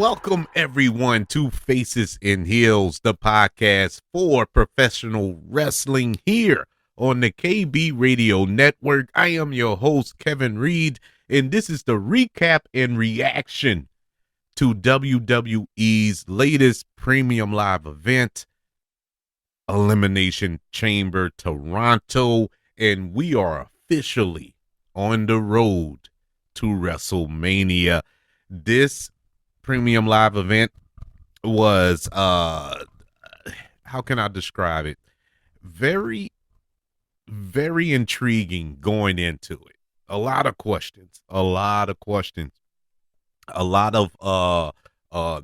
Welcome everyone to Faces and Heels, the podcast for professional wrestling here on the KB Radio Network. I am your host, Kevin Reed, and this is the recap and reaction to WWE's latest premium live event, Elimination Chamber Toronto, and we are officially on the road to WrestleMania. This premium live event was how can I describe it? Very, very intriguing going into it. A lot of questions, a lot of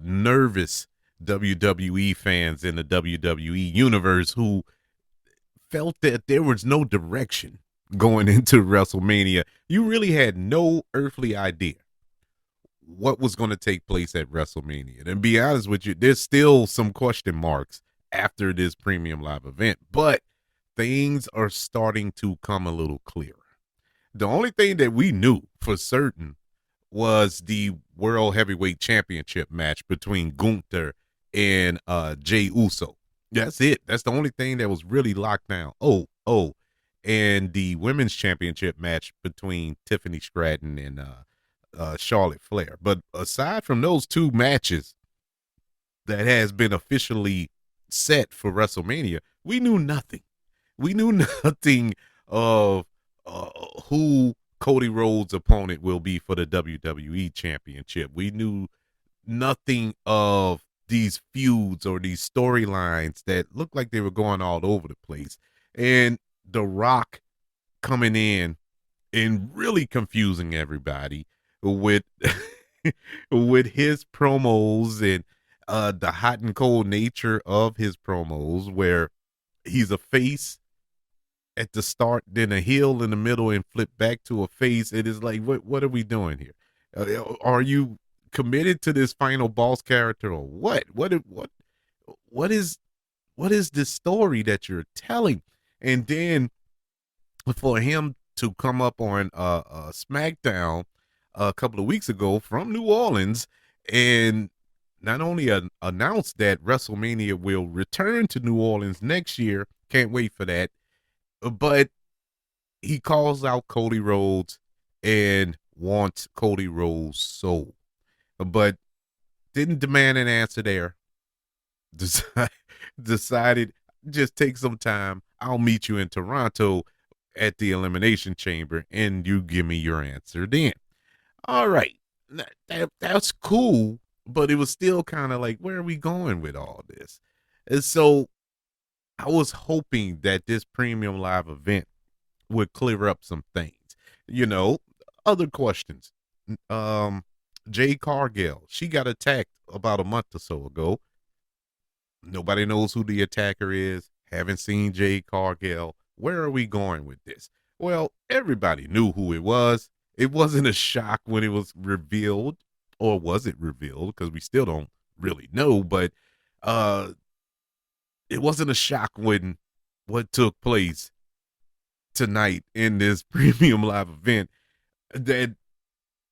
nervous WWE fans in the WWE universe who felt that there was no direction going into WrestleMania. You really had no earthly idea what was going to take place at WrestleMania. And to be honest with you, there's still some question marks after this premium live event, but things are starting to come a little clearer. The only thing that we knew for certain was the World Heavyweight Championship match between Gunther and Jey Uso. That's it. That's the only thing that was really locked down. And the Women's Championship match between Tiffany Stratton and Charlotte Flair. But aside from those two matches that has been officially set for WrestleMania, we knew nothing. We knew nothing of who Cody Rhodes' opponent will be for the WWE Championship. We knew nothing of these feuds or these storylines that looked like they were going all over the place. And The Rock coming in and really confusing everybody with with his promos and the hot and cold nature of his promos, where he's a face at the start, then a heel in the middle, and flip back to a face. It is like, what are we doing here? Are you committed to this final boss character, or what? What is this story that you're telling? And then for him to come up on SmackDown a couple of weeks ago from New Orleans and not only announced that WrestleMania will return to New Orleans next year, can't wait for that, but he calls out Cody Rhodes and wants Cody Rhodes' soul, but didn't demand an answer there. Decided just take some time. I'll meet you in Toronto at the Elimination Chamber, and you give me your answer then. All right, that's cool, but it was still kind of like, where are we going with all this? And so I was hoping that this premium live event would clear up some things. Other questions. Jade Cargill, she got attacked about a month or so ago. Nobody knows who the attacker is. Haven't seen Jade Cargill. Where are we going with this? Well, everybody knew who it was. It wasn't a shock when it was revealed, or was it revealed? Because we still don't really know, but it wasn't a shock when what took place tonight in this premium live event. That,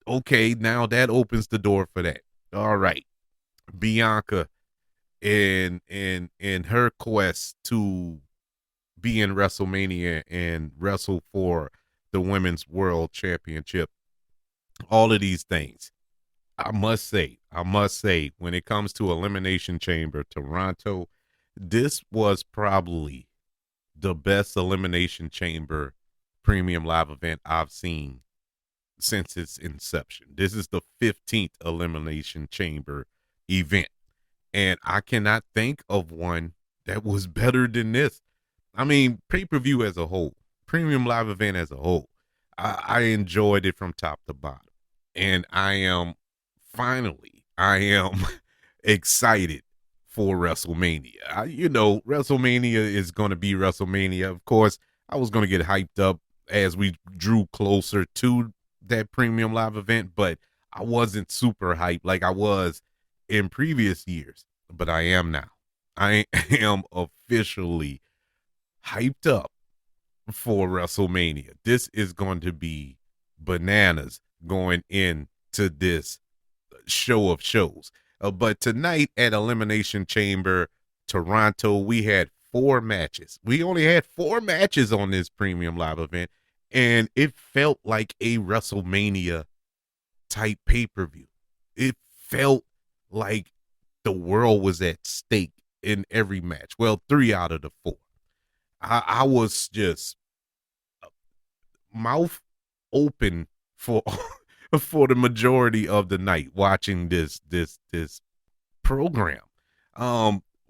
okay, now that opens the door for that. All right. Bianca and her quest to be in WrestleMania and wrestle for the Women's World Championship. All of these things. I must say, when it comes to Elimination Chamber Toronto, this was probably the best Elimination Chamber premium live event I've seen since its inception. This is the 15th Elimination Chamber event, and I cannot think of one that was better than this. I mean, pay-per-view as a whole, premium live event as a whole, I enjoyed it from top to bottom. And I am excited for WrestleMania. WrestleMania is going to be WrestleMania. Of course, I was going to get hyped up as we drew closer to that premium live event, but I wasn't super hyped like I was in previous years, but I am now. I am officially hyped up for WrestleMania. This is going to be bananas going into this show of shows. But tonight at Elimination Chamber, Toronto, we had 4 matches. We only had 4 matches on this premium live event, and it felt like a WrestleMania type pay-per-view. It felt like the world was at stake in every match. Well, 3 out of the 4. I was just mouth open for for the majority of the night watching this program.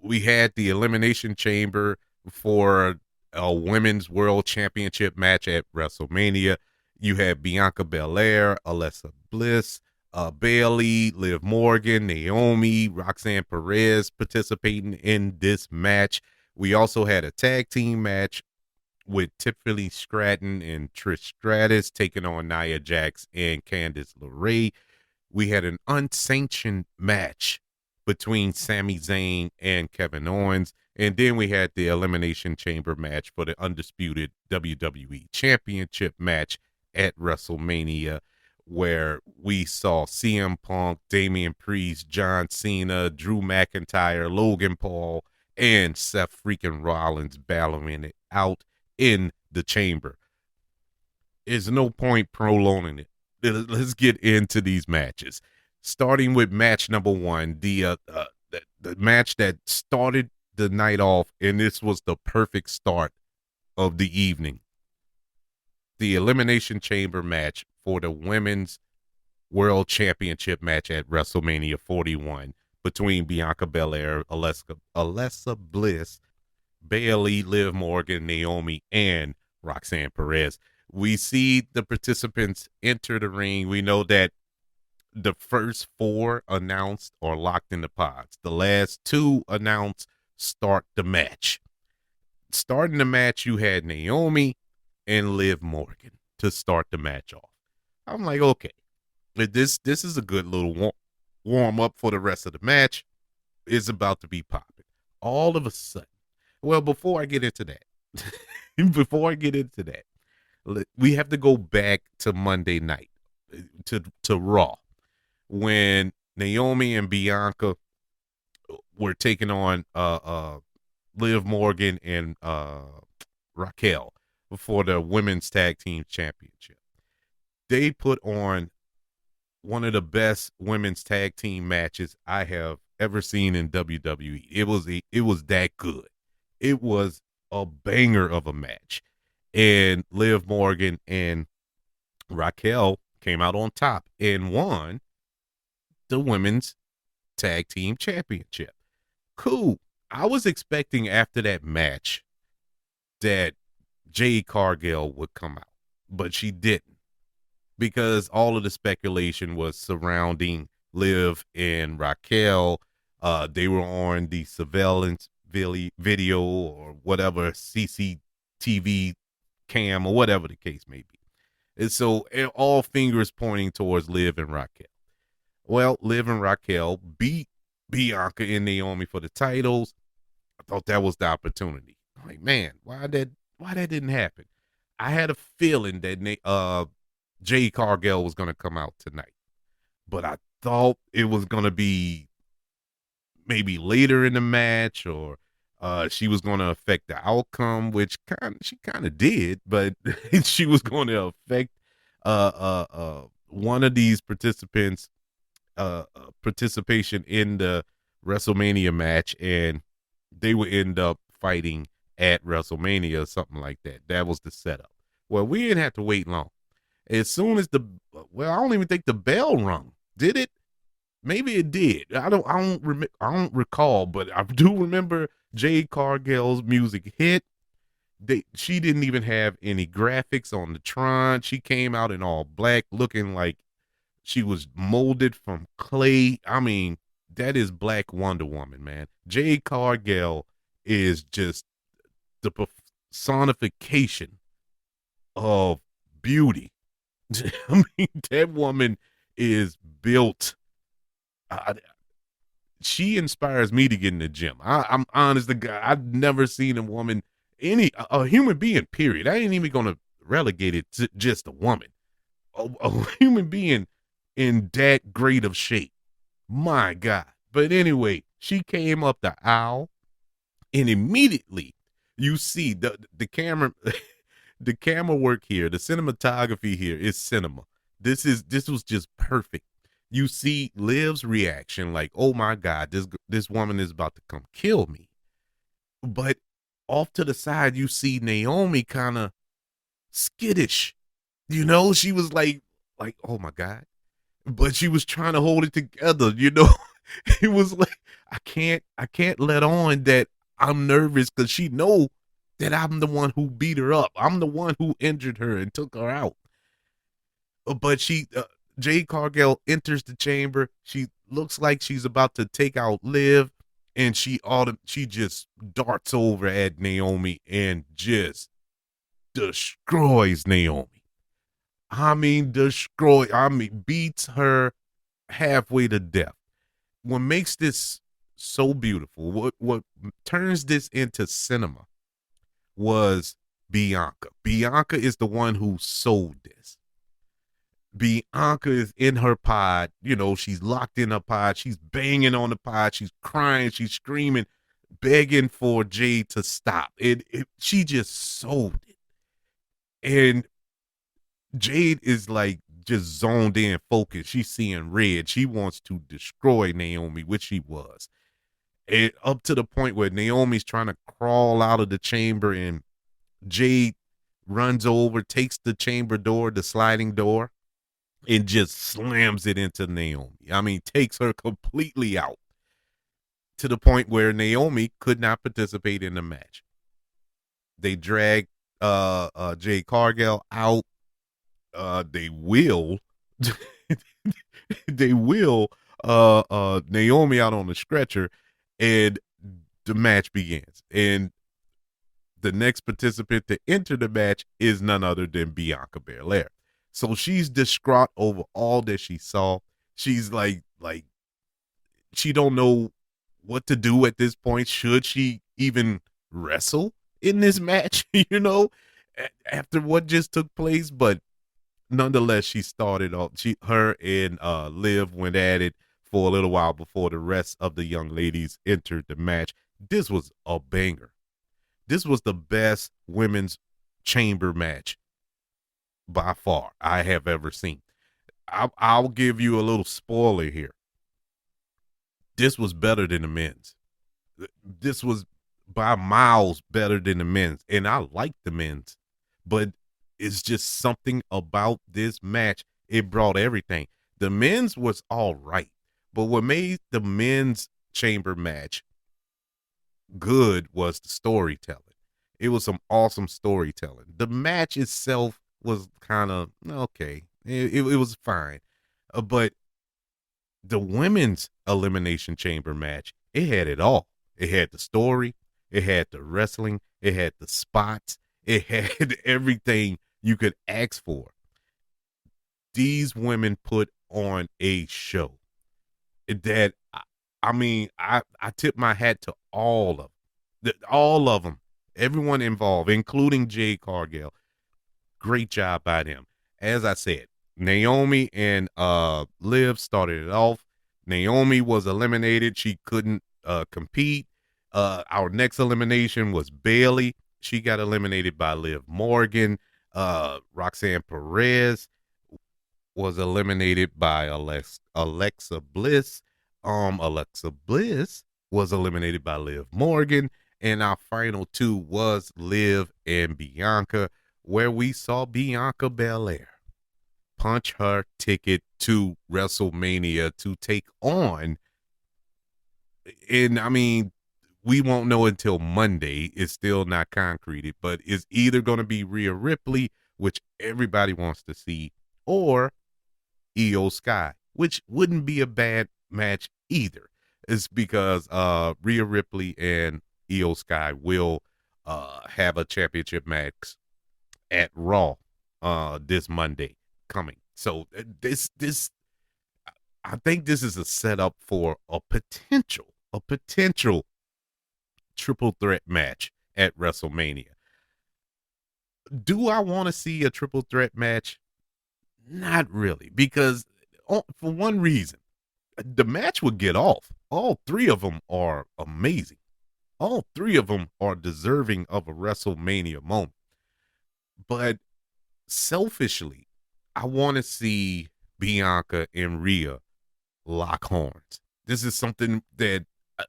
We had the Elimination Chamber for a women's world championship match at WrestleMania. You had Bianca Belair, Alexa Bliss, Bailey, Liv Morgan, Naomi, Roxanne Perez participating in this match. We also had a tag team match with Tiffany Stratton and Trish Stratus taking on Nia Jax and Candice LeRae. We had an unsanctioned match between Sami Zayn and Kevin Owens. And then we had the Elimination Chamber match for the undisputed WWE Championship match at WrestleMania, where we saw CM Punk, Damian Priest, John Cena, Drew McIntyre, Logan Paul, and Seth freaking Rollins battling it out in the chamber. There's no point prolonging it. Let's get into these matches. Starting with match number 1, the match that started the night off, and this was the perfect start of the evening. The Elimination Chamber match for the Women's World Championship match at WrestleMania 41 between Bianca Belair, Alexa Bliss, Bailey, Liv Morgan, Naomi, and Roxanne Perez. We see the participants enter the ring. We know that the first 4 announced are locked in the pods. The last 2 announced start the match. Starting the match, you had Naomi and Liv Morgan to start the match off. I'm like, okay, this is a good little warm up for the rest of the match. It's about to be popping. All of a sudden, well, before I get into that, we have to go back to Monday night, to Raw, when Naomi and Bianca were taking on Liv Morgan and Raquel for the Women's Tag Team Championship. They put on one of the best women's tag team matches I have ever seen in WWE. It was that good. It was a banger of a match. And Liv Morgan and Raquel came out on top and won the Women's Tag Team Championship. Cool. I was expecting after that match that Jade Cargill would come out, but she didn't, because all of the speculation was surrounding Liv and Raquel. They were on the surveillance video or whatever, CCTV cam or whatever the case may be. And so all fingers pointing towards Liv and Raquel. Well, Liv and Raquel beat Bianca and Naomi for the titles. I thought that was the opportunity. I'm like, man, why that didn't happen? I had a feeling that Jade Cargill was going to come out tonight, but I thought it was going to be maybe later in the match, or she was going to affect the outcome, which she kind of did, but she was going to affect one of these participants' participation in the WrestleMania match, and they would end up fighting at WrestleMania or something like that. That was the setup. Well, we didn't have to wait long. As soon as I don't even think the bell rung. Did it? Maybe it did. I don't recall, but I do remember Jade Cargill's music hit. She didn't even have any graphics on the Tron. She came out in all black, looking like she was molded from clay. I mean, that is Black Wonder Woman, man. Jade Cargill is just the personification of beauty. I mean, that woman is built. She inspires me to get in the gym. I'm honest to God, I've never seen a woman, a human being, period. I ain't even going to relegate it to just a woman. A human being in that great of shape. My God, But anyway, she came up the aisle, and immediately you see the camera, the camera work here, the cinematography here is cinema. This was just perfect. You see Liv's reaction, like, "Oh my God, this woman is about to come kill me." But off to the side, you see Naomi kind of skittish. She was like, "Oh my God," but she was trying to hold it together. It was like, I can't let on that I'm nervous because she know that I'm the one who beat her up. I'm the one who injured her and took her out. But Jade Cargill enters the chamber. She looks like she's about to take out Liv, and she just darts over at Naomi and just destroys Naomi. I mean, beats her halfway to death. What makes this so beautiful, what turns this into cinema, was Bianca. Bianca is the one who sold this. Bianca is in her pod. She's locked in her pod. She's banging on the pod. She's crying. She's screaming, begging for Jade to stop. She just sold it. And Jade is like just zoned in, focused. She's seeing red. She wants to destroy Naomi, which she was. And up to the point where Naomi's trying to crawl out of the chamber, and Jade runs over, takes the chamber door, the sliding door, and just slams it into Naomi. I mean, takes her completely out, to the point where Naomi could not participate in the match. They drag Jade Cargill out. They will they will Naomi out on the stretcher, and the match begins. And the next participant to enter the match is none other than Bianca Belair. So she's distraught over all that she saw. She's like she don't know what to do at this point. Should she even wrestle in this match, after what just took place? But nonetheless, she started off. Her and Liv went at it for a little while before the rest of the young ladies entered the match. This was a banger. This was the best women's chamber match by far I have ever seen. I'll give you a little spoiler here. This was better than the men's. This was by miles better than the men's, and I like the men's, but it's just something about this match. It brought everything. The men's was all right, but what made the men's chamber match good was the storytelling. It was some awesome storytelling. The match itself was kind of okay. It was fine, but the women's elimination chamber match, it had it all. It had the story, it had the wrestling, it had the spots, it had everything you could ask for. These women put on a show that I tip my hat to all of them, everyone involved, including Jade Cargill. Great job by them. As I said, Naomi and Liv started it off. Naomi was eliminated. She couldn't compete. Our next elimination was Bayley. She got eliminated by Liv Morgan. Roxanne Perez was eliminated by Alexa Bliss. Alexa Bliss was eliminated by Liv Morgan. And our final two was Liv and Bianca, where we saw Bianca Belair punch her ticket to WrestleMania to take on. And I mean, we won't know until Monday. It's still not concreted, but it's either going to be Rhea Ripley, which everybody wants to see, or Io Sky, which wouldn't be a bad match either. It's because Rhea Ripley and Io Sky will have a championship match at Raw this Monday coming. So this I think this is a setup for a potential triple threat match at WrestleMania. Do I want to see a triple threat match? Not really, because for one reason, the match would get off. all three of them are amazing. All three of them are deserving of a WrestleMania moment. But selfishly, I want to see Bianca and Rhea lock horns. This is something that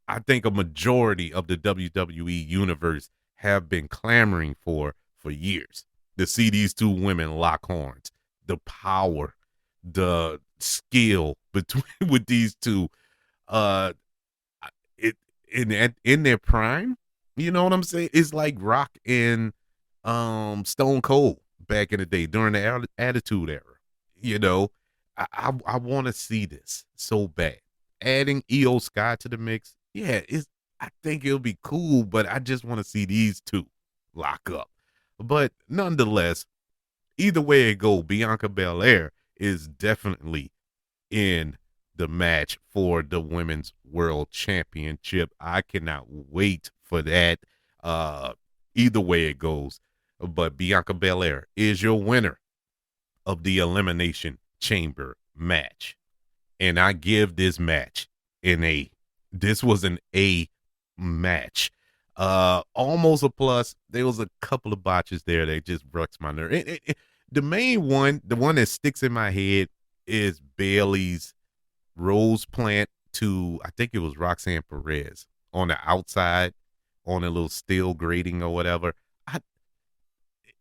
I think a majority of the WWE universe have been clamoring for years. To see these two women lock horns, the power, the skill between with these two, uh, it in their prime. You know what I'm saying? It's like Rock and Stone Cold back in the day during the Attitude Era. You know, I want to see this so bad. Adding EO Sky to the mix, yeah, it's I think it'll be cool, but I just want to see these two lock up. But nonetheless, either way it go, Bianca Belair is definitely in the match for the women's world championship. I cannot wait for that. Uh, Either way it goes, but Bianca Belair is your winner of the Elimination Chamber match. And I give this match an A. This was an A match. Almost a plus. There was a couple of botches there that just breaks my nerve. The main one, the one that sticks in my head, is Bailey's rose plant to, I think it was Roxanne Perez on the outside on a little steel grating or whatever.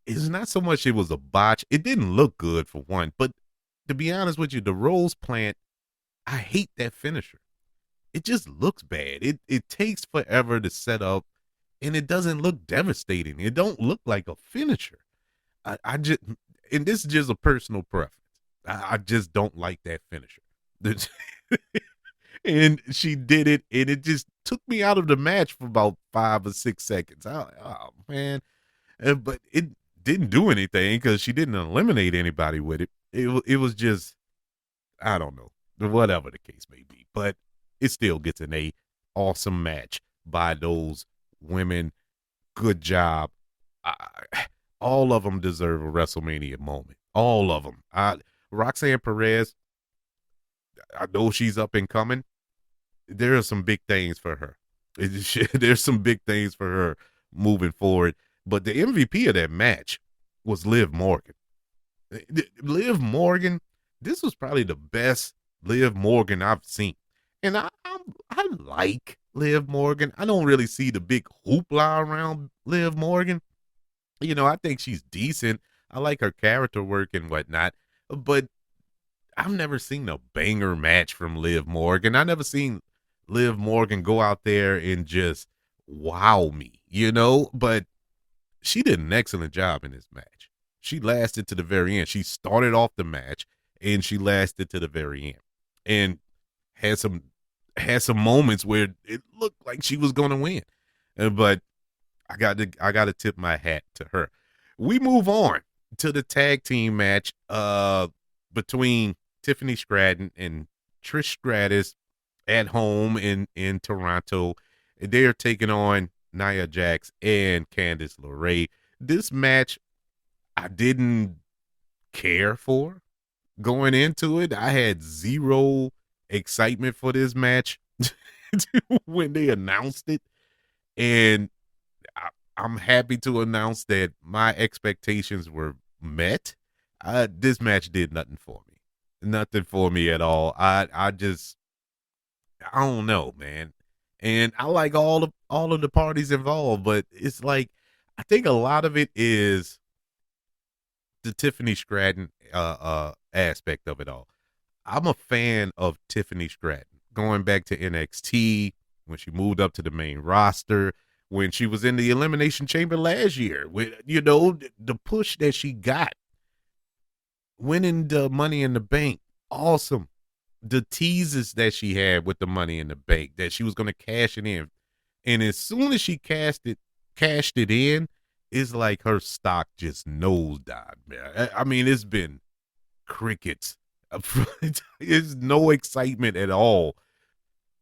It's not so much it was a botch. It didn't look good for one, but to be honest with you, the rose plant, I hate that finisher. It just looks bad. It takes forever to set up, and it doesn't look devastating. It don't look like a finisher. I just, and this is just a personal preference. I just don't like that finisher. And she did it, and it just took me out of the match for about 5 or 6 seconds. Oh man, but it didn't do anything because she didn't eliminate anybody with it. It was just, I don't know, whatever the case may be, but it still gets an A. Awesome match by those women. Good job. All of them deserve a WrestleMania moment. All of them. Roxanne Perez, I know she's up and coming. There are some big things for her. There's some big things for her moving forward. But the MVP of that match was Liv Morgan. Liv Morgan, this was probably the best Liv Morgan I've seen. And I like Liv Morgan. I don't really see the big hoopla around Liv Morgan. You know, I think she's decent. I like her character work and whatnot. But I've never seen a banger match from Liv Morgan. I never seen Liv Morgan go out there and just wow me, you know? But she did an excellent job in this match. She lasted to the very end. She started off the match and she lasted to the very end. And had some moments where it looked like she was gonna win. But I got to tip my hat to her. We move on to the tag team match between Tiffany Stratton and Trish Stratus at home in Toronto. They're taking on Nia Jax and Candice LeRae. This match I didn't care for going into it. I had zero excitement for this match when they announced it. And I'm happy to announce that my expectations were met. This match did nothing for me. Nothing for me at all. I don't know, man. And I like all of the parties involved, but it's like I think a lot of it is the Tiffany Stratton aspect of it all. I'm a fan of Tiffany Stratton. Going back to NXT, when she moved up to the main roster, when she was in the Elimination Chamber last year, with, you know, the push that she got, winning the Money in the Bank, awesome. The teases that she had with the Money in the Bank, that she was going to cash it in, and as soon as she cashed it in, it's like her stock just nosedived, man. I mean, it's been crickets. There's no excitement at all.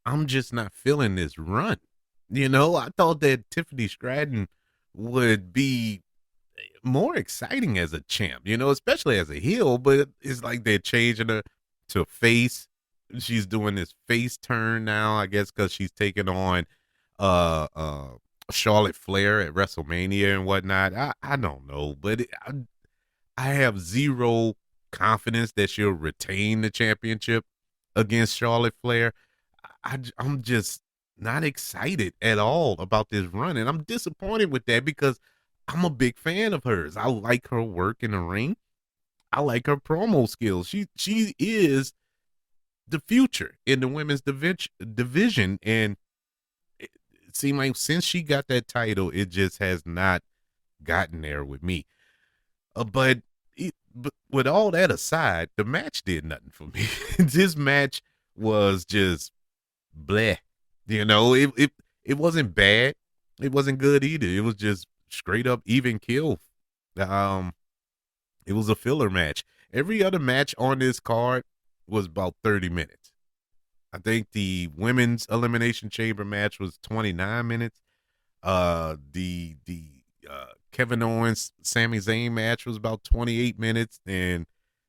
I'm just not feeling this run. You know, I thought that Tiffany Stratton would be more exciting as a champ, you know, especially as a heel, but it's like they're changing her to face. she's doing this face turn now, I guess, because she's taking on uh uh Charlotte Flair at WrestleMania and whatnot. I don't know, but I have zero confidence that she'll retain the championship against Charlotte Flair. I'm just not excited at all about this run, and I'm disappointed with that because I'm a big fan of hers. I like her work in the ring. I like her promo skills. She is the future in the women's division, and it seemed like since she got that title, it just has not gotten there with me. But with all that aside, the match did nothing for me. This match was just bleh. It wasn't bad. It wasn't good either. It was just straight up even kill. Um, it was a filler match. Every other match on this card was about 30 minutes. I think the women's elimination chamber match was 29 minutes. The Kevin Owens Sami Zayn match was about 28 minutes, and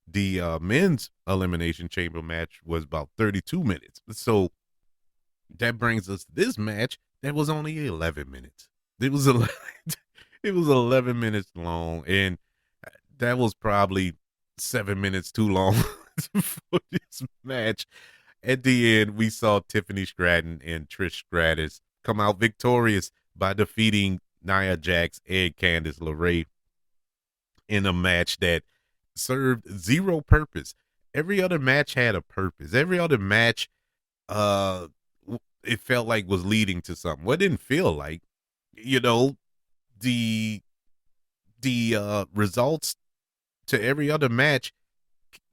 the men's elimination chamber match was about 32 minutes. So that brings us to this match that was only 11 minutes. It was 11, it was 11 minutes long, and that was probably 7 minutes too long for this match. At the end, we saw Tiffany Stratton and Trish Stratus come out victorious by defeating Nia Jax and Candice LeRae in a match that served zero purpose. Every other match had a purpose. Every other match, uh, it felt like was leading to something. What didn't feel like, you know, the results to every other match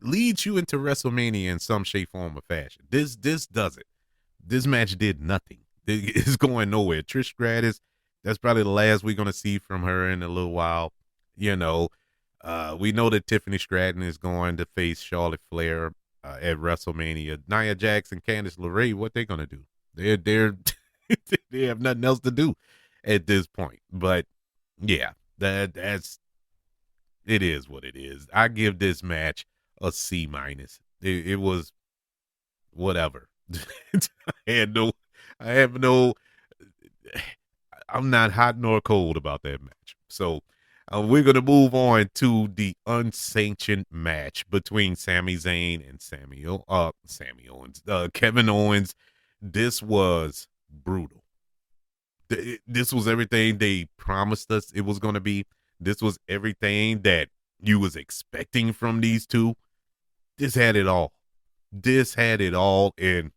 leads you into WrestleMania in some shape, form, or fashion. This doesn't. This match did nothing. It's going nowhere. Trish Stratus, that's probably the last we're gonna see from her in a little while. You know, we know that Tiffany Stratton is going to face Charlotte Flair at WrestleMania. Nia Jax and Candice LeRae, what they gonna do? They're they have nothing else to do at this point. But yeah, that's it is what it is. I give this match a C minus. It was whatever. I had no, I have no, I'm not hot nor cold about that match. So we're gonna move on to the unsanctioned match between Sami Zayn and Sammy Owens, Kevin Owens. This was brutal. This was everything they promised us it was gonna be. This was everything that you was expecting from these two. This had it all. This had it all, and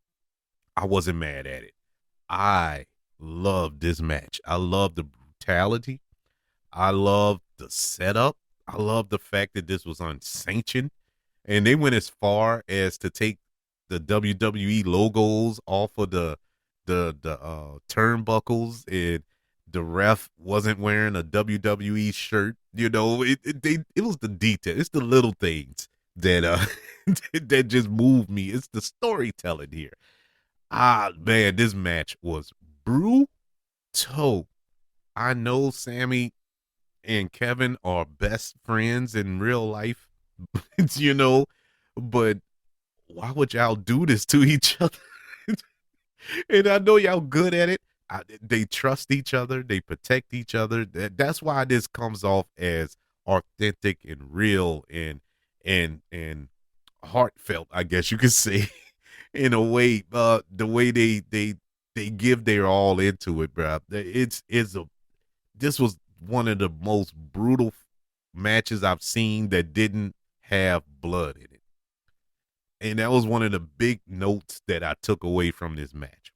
I wasn't mad at it. I loved this match. I love the brutality. I love the setup. I love the fact that this was unsanctioned. And they went as far as to take the WWE logos off of the turnbuckles, and the ref wasn't wearing a WWE shirt. It was the detail. It's the little things that that just moved me. It's the storytelling here. Ah, man, this match was brutal. I know Sammy and Kevin are best friends in real life, you know, but why would y'all do this to each other? And I know y'all good at it. They trust each other. They protect each other. That's why this comes off as authentic and real and heartfelt, I guess you could say, in a way. The way they give their all into it, bro. This was one of the most brutal matches I've seen that didn't have blood in it. And that was one of the big notes that I took away from this match.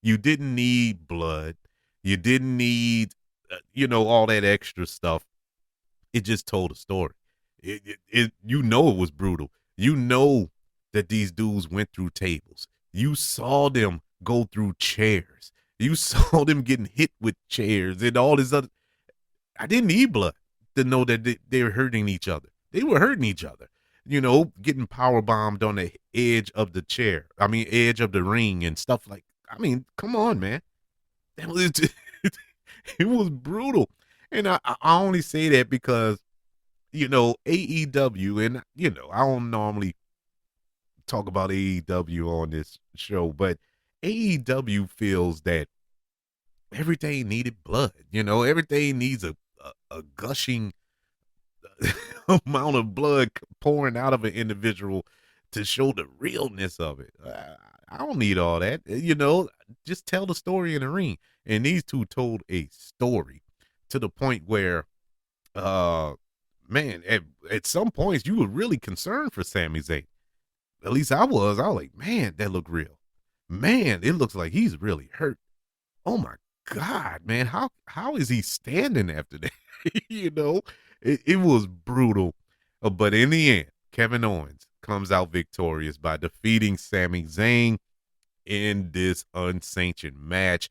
You didn't need blood. You didn't need, all that extra stuff. It just told a story. It was brutal. You know that these dudes went through tables. You saw them go through chairs. You saw them getting hit with chairs and all this other. I didn't need blood to know that they were hurting each other. They were hurting each other. Getting power bombed on the edge of the chair. I mean, edge of the ring and stuff like. I mean, come on, man. That was it was brutal, and I only say that because AEW, and I don't normally talk about AEW on this show, but AEW feels that everything needed blood. Everything needs a gushing amount of blood pouring out of an individual to show the realness of it. I don't need all that. Just tell the story in the ring. And these two told a story to the point where, uh, man, at some points you were really concerned for Sami Zayn. At least I was. I was like, man, that looked real. Man, it looks like he's really hurt. Oh my God, man, how is he standing after that? It was brutal. But in the end, Kevin Owens comes out victorious by defeating Sami Zayn in this unsanctioned match.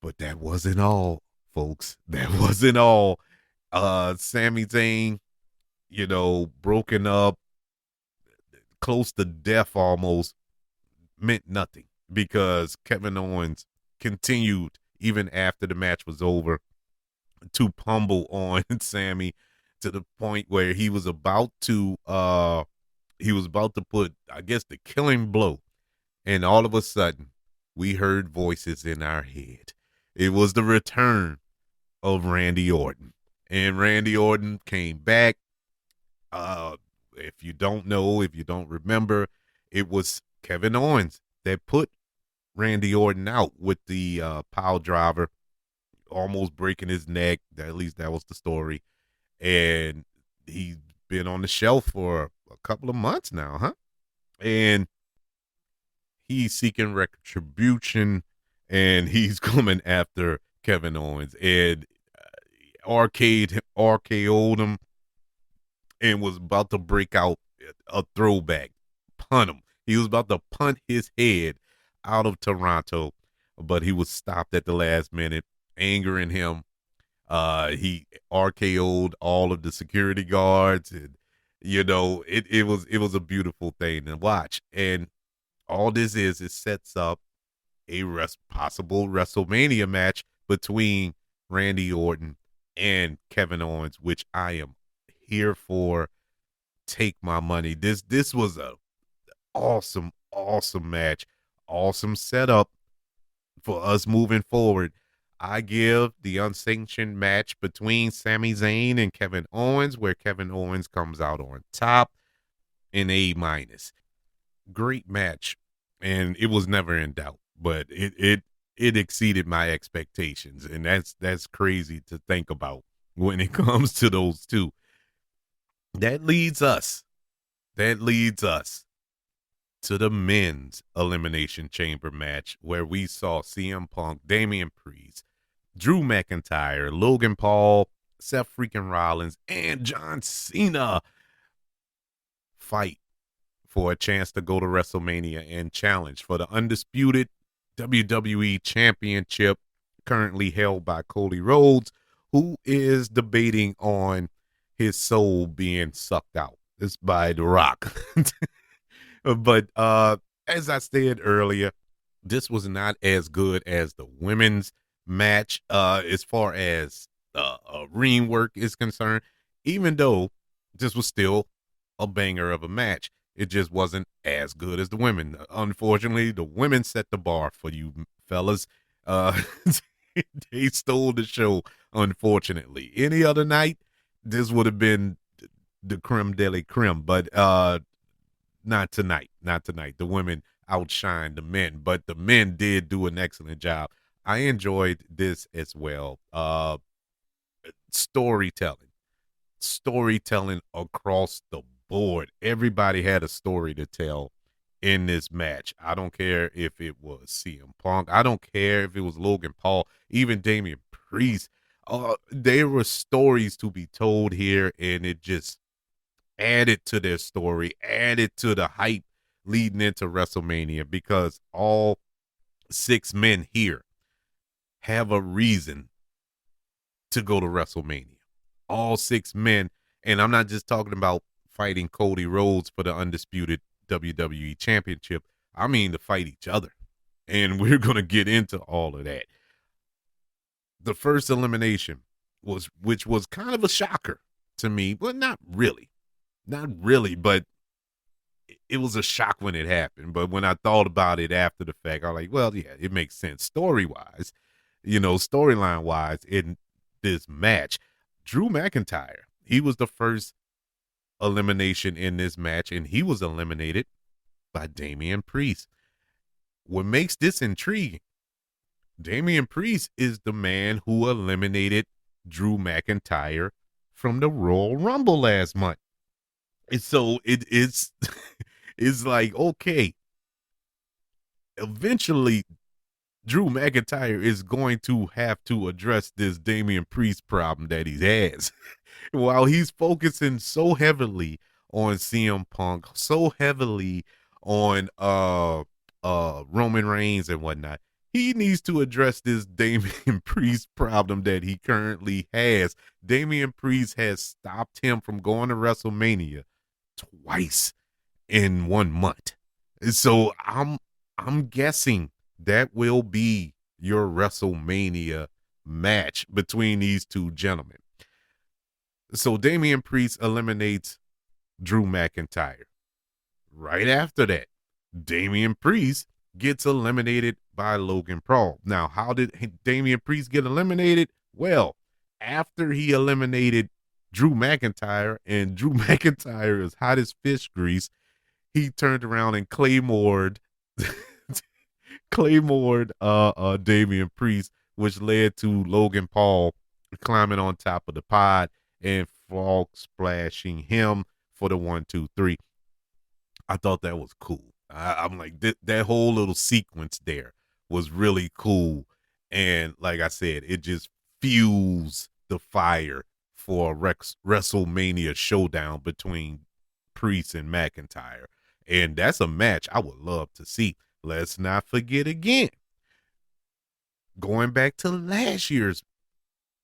But that wasn't all, folks. That wasn't all. Sami Zayn, broken up, close to death almost, meant nothing because Kevin Owens continued even after the match was over to pummel on Sammy to the point where he was about to put, I guess, the killing blow. And all of a sudden, we heard voices in our head. It was the return of Randy Orton. And Randy Orton came back. If you don't know, if you don't remember, it was Kevin Owens that put Randy Orton out with the pile driver, almost breaking his neck. At least that was the story. And he's been on the shelf for a couple of months now, huh? And he's seeking retribution, and he's coming after Kevin Owens. And RKO'd him and was about to break out a throwback, punt him. He was about to punt his head out of Toronto, but he was stopped at the last minute, angering him. He RKO'd all of the security guards, and it was a beautiful thing to watch. And all this is it sets up a possible WrestleMania match between Randy Orton and Kevin Owens, which I am here for. Take my money. This was a awesome match, awesome setup for us moving forward. I give the unsanctioned match between Sami Zayn and Kevin Owens, where Kevin Owens comes out on top, an A-. Great match, and it was never in doubt, but it exceeded my expectations, and that's crazy to think about when it comes to those two. That leads us to the men's Elimination Chamber match, where we saw CM Punk, Damian Priest, Drew McIntyre, Logan Paul, Seth freaking Rollins, and John Cena fight for a chance to go to WrestleMania and challenge for the undisputed WWE Championship, currently held by Cody Rhodes, who is debating on his soul being sucked out. It's by The Rock. But as I said earlier, this was not as good as the women's match as far as ring work is concerned, even though this was still a banger of a match. It just wasn't as good as the women. Unfortunately, the women set the bar for you fellas. They stole the show, unfortunately. Any other night, this would have been the creme de la creme, but not tonight. Not tonight. The women outshined the men, but the men did do an excellent job. I enjoyed this as well. Storytelling across the board. Everybody had a story to tell in this match. I don't care if it was CM Punk. I don't care if it was Logan Paul, even Damian Priest. There were stories to be told here, and it just added to their story, added to the hype leading into WrestleMania, because all 6 men here have a reason to go to WrestleMania. All 6 men, and I'm not just talking about fighting Cody Rhodes for the undisputed WWE Championship. I mean to fight each other. And we're going to get into all of that. The first elimination which was kind of a shocker to me, but not really, but it was a shock when it happened. But when I thought about it after the fact, I was like, well, yeah, it makes sense story wise, storyline wise in this match. Drew McIntyre, he was the first elimination in this match, and he was eliminated by Damian Priest. What makes this intriguing, Damian Priest is the man who eliminated Drew McIntyre from the Royal Rumble last month. And so it's it's like, okay, eventually Drew McIntyre is going to have to address this Damian Priest problem that he has. While he's focusing so heavily on CM Punk, so heavily on Roman Reigns and whatnot, he needs to address this Damian Priest problem that he currently has. Damian Priest has stopped him from going to WrestleMania twice in 1 month. So I'm guessing that will be your WrestleMania match between these two gentlemen. So Damian Priest eliminates Drew McIntyre. Right after that, Damian Priest gets eliminated by Logan Paul. Now, how did Damian Priest get eliminated? Well, after he eliminated Drew McIntyre, and Drew McIntyre is hot as fish grease, he turned around and Claymored Damian Priest, which led to Logan Paul climbing on top of the pod and frog splashing him for the 1-2-3. I thought that was cool. I'm like, that whole little sequence there was really cool. And like I said, it just fuels the fire for a WrestleMania showdown between Priest and McIntyre. And that's a match I would love to see. Let's not forget again, going back to last year's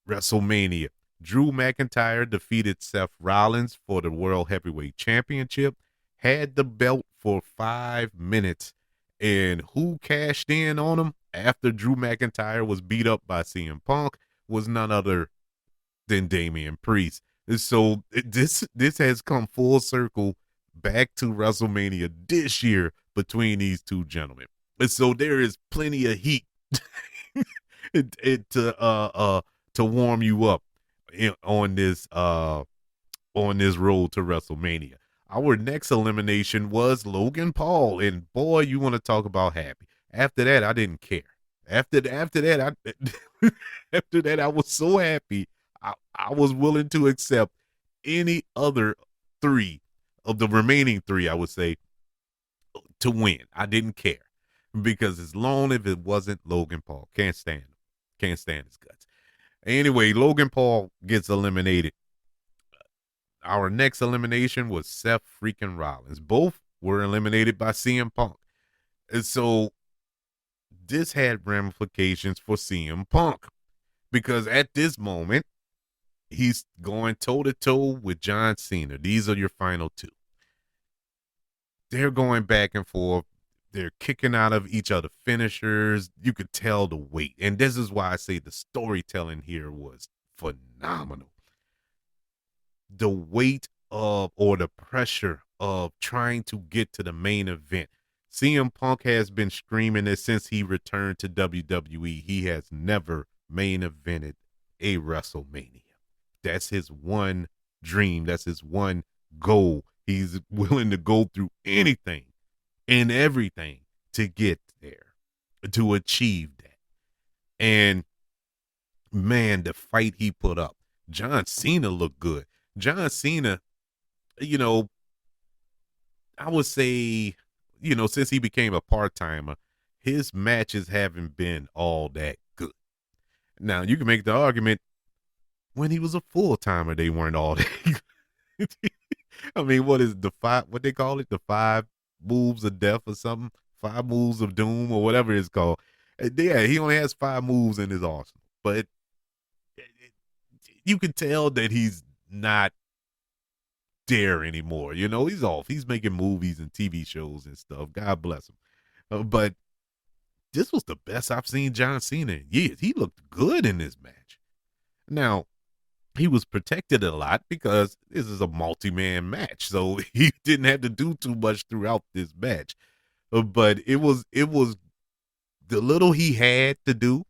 WrestleMania, Drew McIntyre defeated Seth Rollins for the World Heavyweight Championship, had the belt for 5 minutes, and who cashed in on him after Drew McIntyre was beat up by CM Punk was none other than Damian Priest. And so this has come full circle back to WrestleMania this year between these two gentlemen. And so there is plenty of heat to warm you up on this road to WrestleMania. Our next elimination was Logan Paul, and boy, you want to talk about happy. After that, I didn't care. After that, after that, I was so happy. I was willing to accept any other 3 of the remaining 3, I would say, to win. I didn't care because as long as it wasn't Logan Paul, can't stand him. Can't stand his guts. Anyway, Logan Paul gets eliminated. Our next elimination was Seth freaking Rollins. Both were eliminated by CM Punk. And so this had ramifications for CM Punk because at this moment, he's going toe-to-toe with John Cena. These are your final 2. They're going back and forth. They're kicking out of each other finishers. You could tell the weight. And this is why I say the storytelling here was phenomenal. The weight of, or the pressure of trying to get to the main event. CM Punk has been screaming this since he returned to WWE. He has never main evented a WrestleMania. That's his one dream. That's his one goal. He's willing to go through anything and everything to get there, to achieve that. And man, the fight he put up. John Cena looked good. John Cena, I would say, since he became a part-timer, his matches haven't been all that good. Now, you can make the argument when he was a full-timer, they weren't all that good. I mean, what they call it? The 5 moves of death or something? 5 moves of doom or whatever it's called. Yeah, he only has 5 moves in his arsenal. But you can tell that he's not there anymore. He's off. He's making movies and TV shows and stuff. God bless him. But this was the best I've seen John Cena in years. He looked good in this match. Now, he was protected a lot because this is a multi-man match, so he didn't have to do too much throughout this match. But it was the little he had to do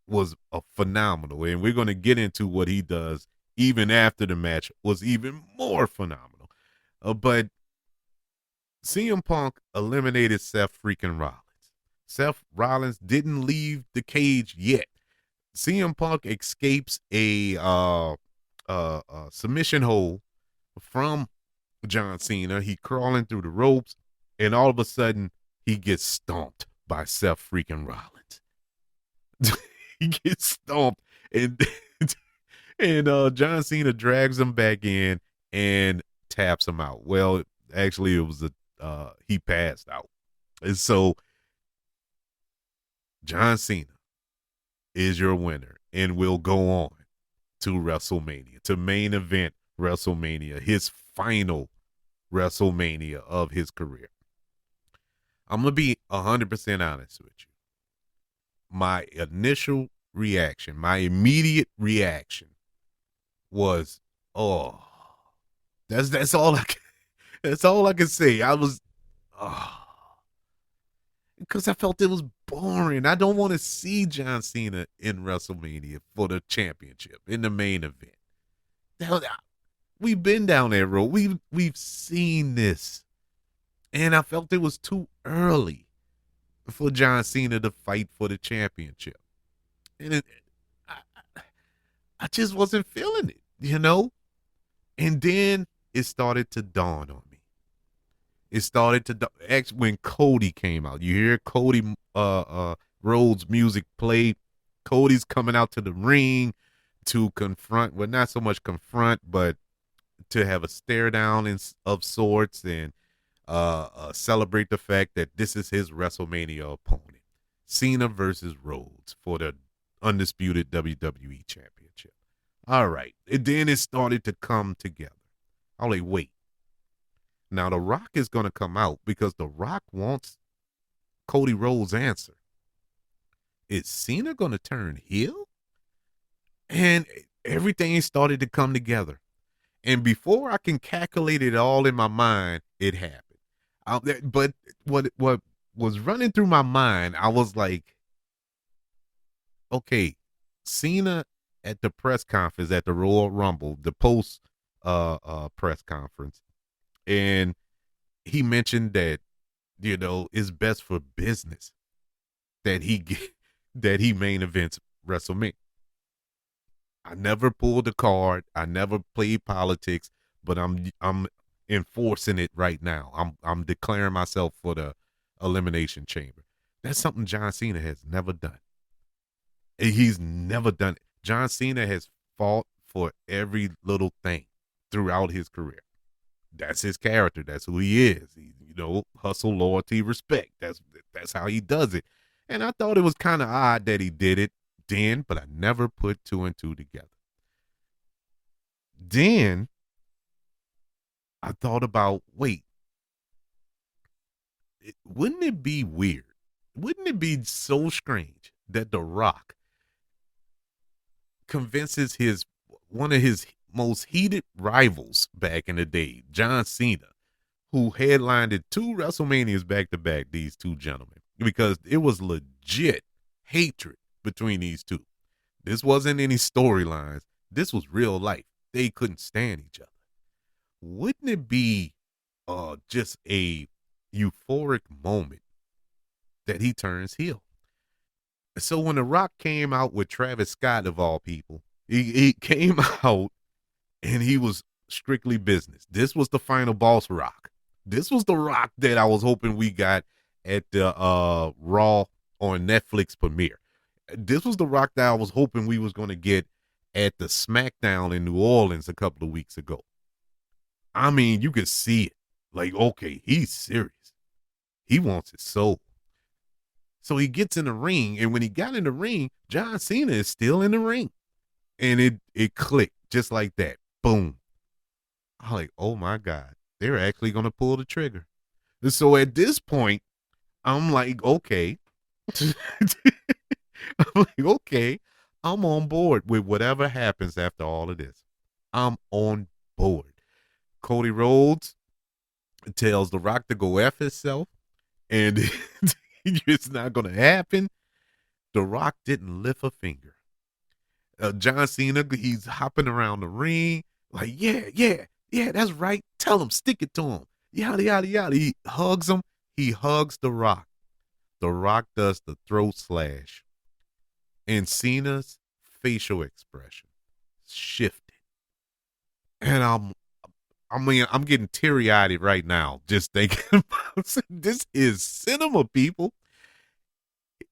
was a phenomenal, and we're going to get into what he does even after the match was even more phenomenal. But CM Punk eliminated Seth freaking Rollins. Seth Rollins didn't leave the cage yet. CM Punk escapes a submission hold from John Cena. He crawling through the ropes, and all of a sudden he gets stomped by Seth freaking Rollins. He gets stomped, and John Cena drags him back in and taps him out. Well, actually, it was he passed out, and so John Cena is your winner and will go on to WrestleMania, to main event WrestleMania, his final WrestleMania of his career. I'm going to be 100% honest with you. My initial reaction, my immediate reaction was, oh, that's all that's all I can say. I was, oh, because I felt it was boring. I don't want to see John Cena in WrestleMania for the championship in the main event. We've been down that road. We've seen this, and I felt it was too early for John Cena to fight for the championship, and I, I just wasn't feeling it, you know. And then it started to dawn on me. It started to actually when Cody came out. You hear Cody Rhodes music play. Cody's coming out to the ring to confront, well, not so much confront, but to have a stare down of sorts and celebrate the fact that this is his WrestleMania opponent, Cena versus Rhodes for the undisputed WWE Championship. All right, and then it started to come together. I was like, wait. Now The Rock is going to come out because The Rock wants Cody Rhodes' answer. Is Cena going to turn heel? And everything started to come together. And before I can calculate it all in my mind, it happened. But what was running through my mind, I was like, okay, Cena at the press conference at the Royal Rumble, the post press conference, and he mentioned that it's best for business that he main events WrestleMania. I never pulled a card. I never played politics, but I'm enforcing it right now. I'm declaring myself for the Elimination Chamber. That's something John Cena has never done. He's never done it. John Cena has fought for every little thing throughout his career. That's his character. That's who he is. Hustle, loyalty, respect. That's how he does it. And I thought it was kind of odd that he did it then, but I never put two and two together. Then I thought about, wait, wouldn't it be weird? Wouldn't it be so strange that The Rock convinces one of his most heated rivals back in the day, John Cena, who headlined two WrestleManias back to back, these two gentlemen, because it was legit hatred between these two. This wasn't any storylines. This was real life. They couldn't stand each other. Wouldn't it be just a euphoric moment that he turns heel? So when The Rock came out with Travis Scott, of all people, he came out and he was strictly business. This was the final boss Rock. This was the Rock that I was hoping we got at the Raw on Netflix premiere. This was the Rock that I was hoping we was going to get at the SmackDown in New Orleans a couple of weeks ago. I mean, you could see it. Like, okay, he's serious. He wants his soul. So he gets in the ring, and when he got in the ring, John Cena is still in the ring. And it clicked just like that. Boom. I'm like, oh my God, they're actually going to pull the trigger. And so at this point, I'm like, okay. I'm like, okay. I'm on board with whatever happens after all of this. I'm on board. Cody Rhodes tells The Rock to go F himself, and it's not going to happen. The Rock didn't lift a finger. John Cena, he's hopping around the ring, like, yeah, that's right. Tell him, stick it to him. Yada, yada, yada. He hugs him. He hugs The Rock. The Rock does the throat slash. And Cena's facial expression shifted. And I'm getting teary-eyed right now just thinking about this is cinema, people.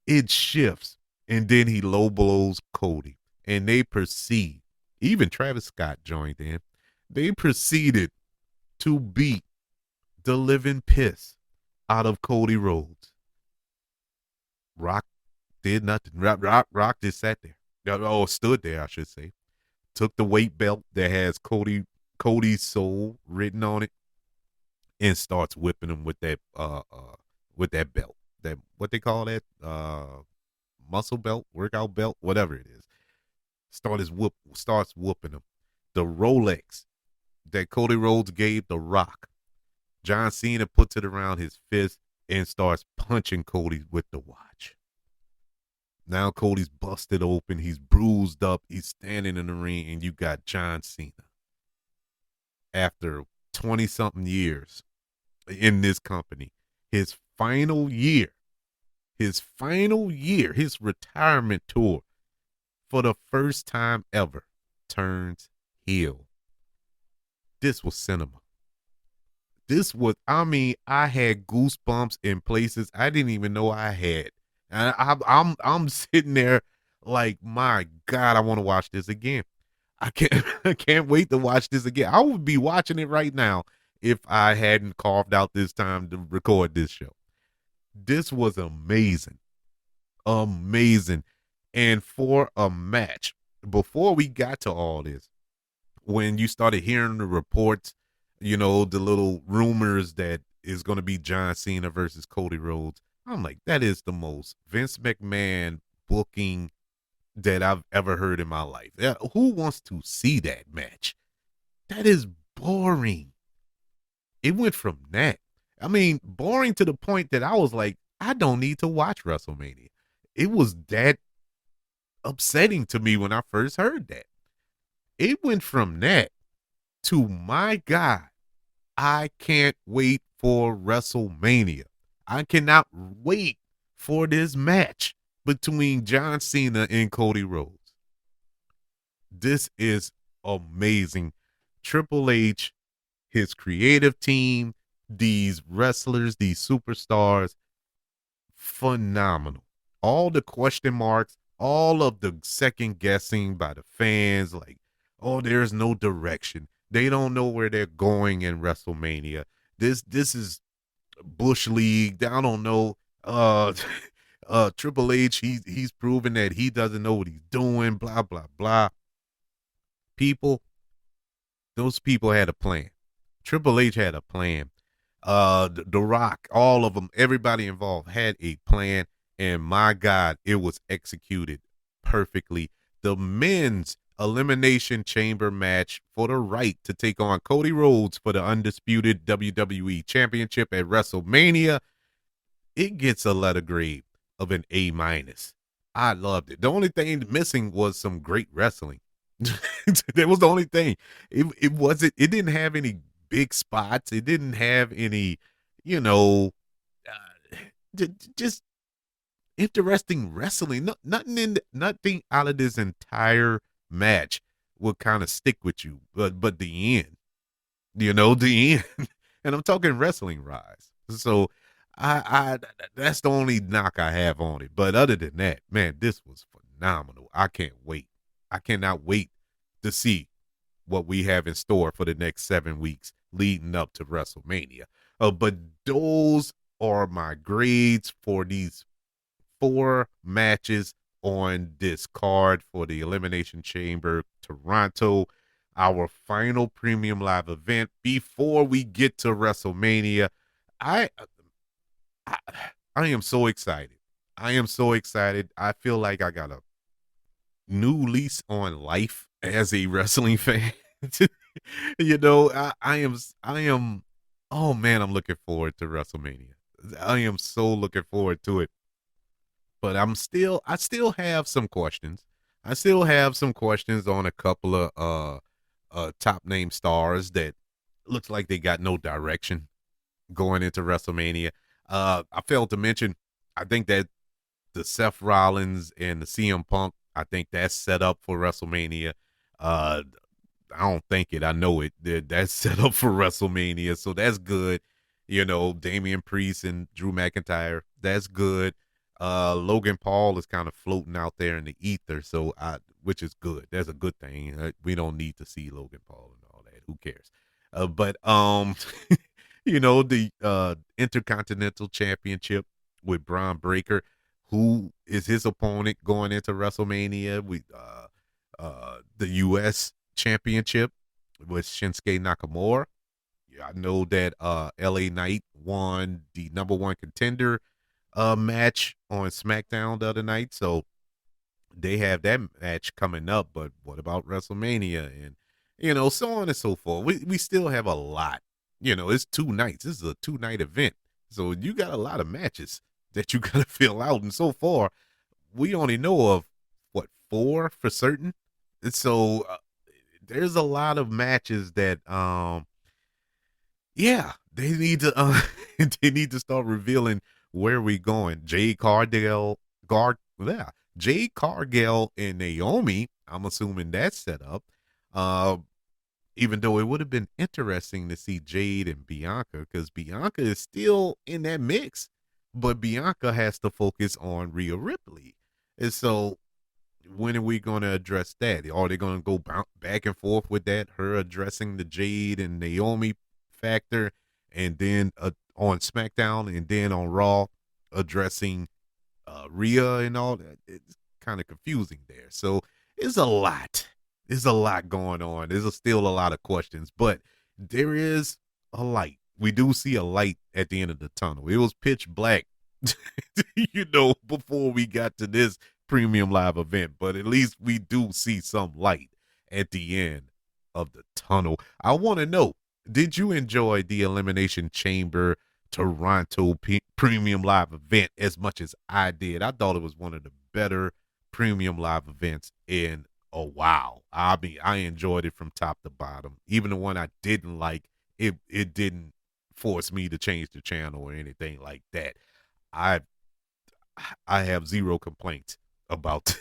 It shifts. And then he low blows Cody. And they proceed. Even Travis Scott joined in. They proceeded to beat the living piss out of Cody Rhodes. Rock did nothing. Rock just sat there. Oh, stood there, I should say. Took the weight belt that has Cody's soul written on it and starts whipping him with that belt. That what they call that? Muscle belt, workout belt, whatever it is. Starts whooping him. The Rolex that Cody Rhodes gave The Rock. John Cena puts it around his fist and starts punching Cody with the watch. Now Cody's busted open. He's bruised up. He's standing in the ring, and you got John Cena. After 20-something years in this company, his his retirement tour, for the first time ever, turns heel. This was cinema. I had goosebumps in places I didn't even know I had. And I'm sitting there like, my God, I want to watch this again. I can't wait to watch this again. I would be watching it right now if I hadn't carved out this time to record this show. This was amazing. Amazing. And for a match, before we got to all this, when you started hearing the reports, the little rumors that is going to be John Cena versus Cody Rhodes, I'm like, that is the most Vince McMahon booking that I've ever heard in my life. Who wants to see that match? That is boring. It went from that. I mean, boring to the point that I was like, I don't need to watch WrestleMania. It was that upsetting to me when I first heard that. It went from that to, my God, I can't wait for WrestleMania. I cannot wait for this match between John Cena and Cody Rhodes. This is amazing. Triple H, his creative team, these wrestlers, these superstars, phenomenal. All the question marks, all of the second guessing by the fans, like, oh, there's no direction. They don't know where they're going in WrestleMania. This is Bush League. I don't know. Triple H, he's proven that he doesn't know what he's doing, blah, blah, blah. Those people had a plan. Triple H had a plan. The Rock, all of them, everybody involved had a plan, and my God, it was executed perfectly. The men's Elimination Chamber match for the right to take on Cody Rhodes for the undisputed WWE Championship at WrestleMania, it gets a letter grade of an A-. I loved it. The only thing missing was some great wrestling. That was the only thing. It didn't have any big spots. It didn't have any, just interesting wrestling. Nothing out of this entire match will kind of stick with you. But the end, the end. And I'm talking wrestling rise. So I that's the only knock I have on it. But other than that, man, this was phenomenal. I can't wait. I cannot wait to see what we have in store for the next 7 weeks leading up to WrestleMania. But those are my grades for these 4 matches on this card for the Elimination Chamber Toronto, our final premium live event before we get to WrestleMania. I am so excited. I am so excited. I feel like I got new lease on life as a wrestling fan. You know, I am oh man, I'm looking forward to WrestleMania. I am so looking forward to it. But I still have some questions. I still have some questions on a couple of top name stars that looks like they got no direction going into WrestleMania. I failed to mention, I think that the Seth Rollins and the CM Punk, I think that's set up for WrestleMania. Uh, I don't think it. I know it. That's set up for WrestleMania, so that's good. You know, Damian Priest and Drew McIntyre, that's good. Logan Paul is kind of floating out there in the ether, which is good. That's a good thing. We don't need to see Logan Paul and all that. Who cares? But you know, the Intercontinental Championship with Braun Breaker, who is his opponent going into WrestleMania? The U.S. Championship with Shinsuke Nakamura. Yeah, I know that LA Knight won the number one contender match on SmackDown the other night. So they have that match coming up, but what about WrestleMania and so on and so forth. We still have a lot. It's 2 nights. This is a 2 night event. So you got a lot of matches that you gotta fill out. And so far, we only know of what, 4 for certain. And so there's a lot of matches that yeah, they need to they need to start revealing where we going. Jade Cargill and Naomi. I'm assuming that's set up. Uh, Even though it would have been interesting to see Jade and Bianca, because Bianca is still in that mix, but Bianca has to focus on Rhea Ripley. And so when are we going to address that? Are they going to go back and forth with that? Her addressing the Jade and Naomi factor, and then on SmackDown, and then on Raw addressing Rhea and all that. It's kind of confusing there. So it's a lot. There's a lot going on. There's still a lot of questions, but there is a light. We do see a light at the end of the tunnel. It was pitch black, before we got to this premium live event, but at least we do see some light at the end of the tunnel. I want to know, did you enjoy the Elimination Chamber Toronto premium live event as much as I did? I thought it was one of the better premium live events in a while. I mean, I enjoyed it from top to bottom. Even the one I didn't like, it didn't force me to change the channel or anything like that. I I have zero complaints about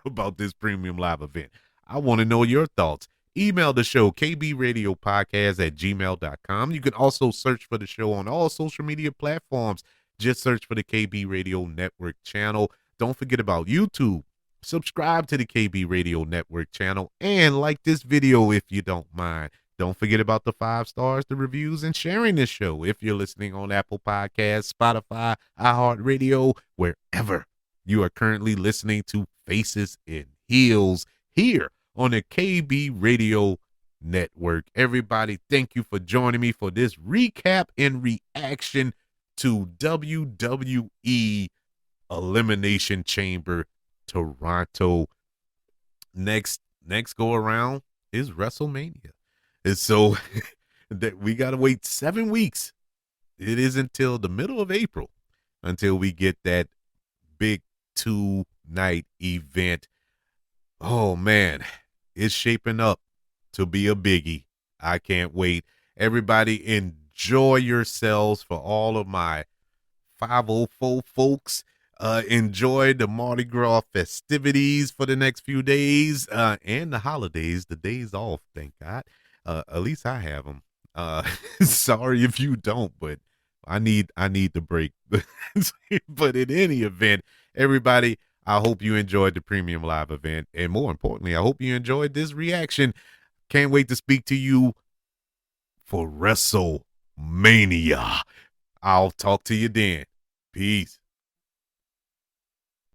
about this premium live event. I want to know your thoughts. Email the show, kbradiopodcast@gmail.com. You can also search for the show on all social media platforms. Just search for the KB Radio Network channel. Don't forget about YouTube. Subscribe to the KB Radio Network channel and like this video if you don't mind. Don't forget about the 5 stars, the reviews, and sharing this show if you're listening on Apple Podcasts, Spotify, iHeartRadio, wherever you are currently listening to Faces and Heels here on the KB Radio Network. Everybody, thank you for joining me for this recap and reaction to WWE Elimination Chamber Toronto. Next go around is WrestleMania. And so that we got to wait 7 weeks. It is until the middle of April until we get that big 2-night event. Oh man, it's shaping up to be a biggie. I can't wait. Everybody enjoy yourselves. For all of my 504 folks, enjoy the Mardi Gras festivities for the next few days and the holidays, the days off, thank God. At least I have them. Sorry if you don't, but I need the break. But in any event, everybody, I hope you enjoyed the premium live event, and more importantly, I hope you enjoyed this reaction. Can't wait to speak to you for WrestleMania. I'll talk to you then. Peace.